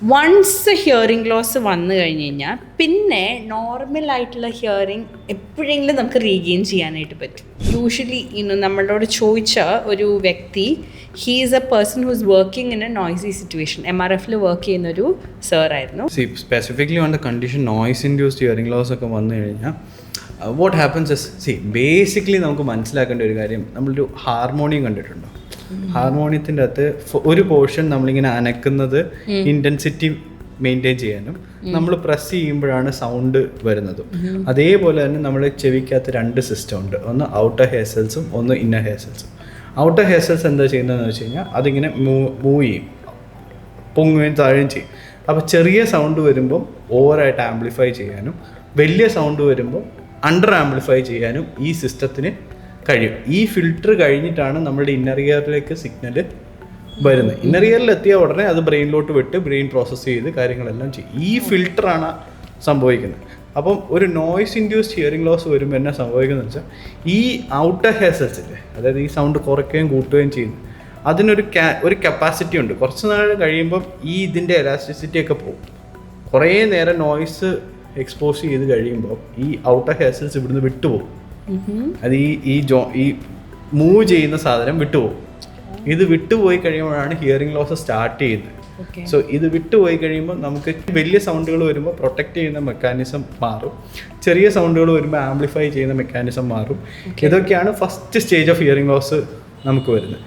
Once hearing loss വന്നു കഴിഞ്ഞ് കഴിഞ്ഞാൽ പിന്നെ നോർമലായിട്ടുള്ള ഹിയറിംഗ് എപ്പോഴെങ്കിലും നമുക്ക് റീഗെയിൻ ചെയ്യാനായിട്ട് പറ്റും. യൂഷ്വലി നമ്മളോട് ചോദിച്ച ഒരു വ്യക്തി, he is a person who is working in a noisy situation. MRF work ചെയ്യുന്നൊരു സാറായിരുന്നു. Specifically on the condition noise induced hearing loss ഒക്കെ വന്നു കഴിഞ്ഞാൽ വാട്ട് ഹാപ്പൻസ് ഇസ് ബേസിക്കലി നമുക്ക് മനസ്സിലാക്കേണ്ട ഒരു കാര്യം, നമ്മളൊരു ഹാർമോണിയം കണ്ടിട്ടുണ്ടോ? ഹാർമോണിയത്തിൻ്റെ അകത്ത് ഒരു പോർഷൻ നമ്മളിങ്ങനെ അനക്കുന്നത് ഇൻറ്റൻസിറ്റി മെയിൻറ്റെയിൻ ചെയ്യാനും നമ്മൾ പ്രസ് ചെയ്യുമ്പോഴാണ് സൗണ്ട് വരുന്നതും. അതേപോലെ തന്നെ നമ്മുടെ ചെവിക്കകത്ത് രണ്ട് സിസ്റ്റം ഉണ്ട്, ഒന്ന് ഔട്ടർ ഹെയർ സെൽസും ഒന്ന് ഇന്നർ ഹെയർ സെൽസും. ഔട്ടർ ഹെയർ സെൽസ് എന്താ ചെയ്യുന്നതെന്ന് വെച്ച് കഴിഞ്ഞാൽ അതിങ്ങനെ മൂവ് ചെയ്യും, പൊങ്ങുകയും താഴുകയും ചെയ്യും. അപ്പോൾ ചെറിയ സൗണ്ട് വരുമ്പം ഓവറായിട്ട് ആംപ്ലിഫൈ ചെയ്യാനും വലിയ സൗണ്ട് വരുമ്പോൾ അണ്ടർ ആംപ്ലിഫൈ ചെയ്യാനും ഈ സിസ്റ്റത്തിന് കഴിയും. ഈ ഫിൽറ്റർ കഴിഞ്ഞിട്ടാണ് നമ്മുടെ ഇന്നർ ഇയറിലേക്ക് സിഗ്നൽ വരുന്നത്. ഇന്നർ ഇയറിൽ എത്തിയ ഉടനെ അത് ബ്രെയിനിലോട്ട് വിട്ട് ബ്രെയിൻ പ്രോസസ്സ് ചെയ്ത് കാര്യങ്ങളെല്ലാം ചെയ്യും. ഈ ഫിൽറ്ററാണ് സംഭവിക്കുന്നത്. അപ്പം ഒരു നോയ്സ് ഇൻഡ്യൂസ്ഡ് ഹിയറിംഗ് ലോസ് വരുമ്പോൾ എന്നാ സംഭവിക്കുന്നത് വെച്ചാൽ ഈ ഔട്ടർ ഹെയർ സെൽസില്ലേ, അതായത് ഈ സൗണ്ട് കുറയ്ക്കുകയും കൂട്ടുകയും ചെയ്യുന്നു, അതിനൊരു ഒരു കപ്പാസിറ്റി ഉണ്ട്. കുറച്ച് നാൾ കഴിയുമ്പം ഇതിൻ്റെ എലാസ്റ്റിസിറ്റി ഒക്കെ പോകും. കുറേ നേരം നോയ്സ് എക്സ്പോസ് ചെയ്ത് കഴിയുമ്പോൾ ഈ ഔട്ടർ ഹെയർ സെൽസ് ഇവിടുന്ന് വിട്ടുപോകും. അത് ഈ മൂവ് ചെയ്യുന്ന സാധനം വിട്ടുപോകും. ഇത് വിട്ടുപോയി കഴിയുമ്പോഴാണ് ഹിയറിംഗ് ലോസ് സ്റ്റാർട്ട് ചെയ്യുന്നത്. സോ ഇത് വിട്ടുപോയി കഴിയുമ്പോൾ നമുക്ക് വലിയ സൗണ്ടുകൾ വരുമ്പോൾ പ്രൊട്ടക്റ്റ് ചെയ്യുന്ന മെക്കാനിസം മാറും, ചെറിയ സൗണ്ടുകൾ വരുമ്പോൾ ആംപ്ലിഫൈ ചെയ്യുന്ന മെക്കാനിസം മാറും. ഇതൊക്കെയാണ് first stage of hearing loss നമുക്ക് വരുന്നത്.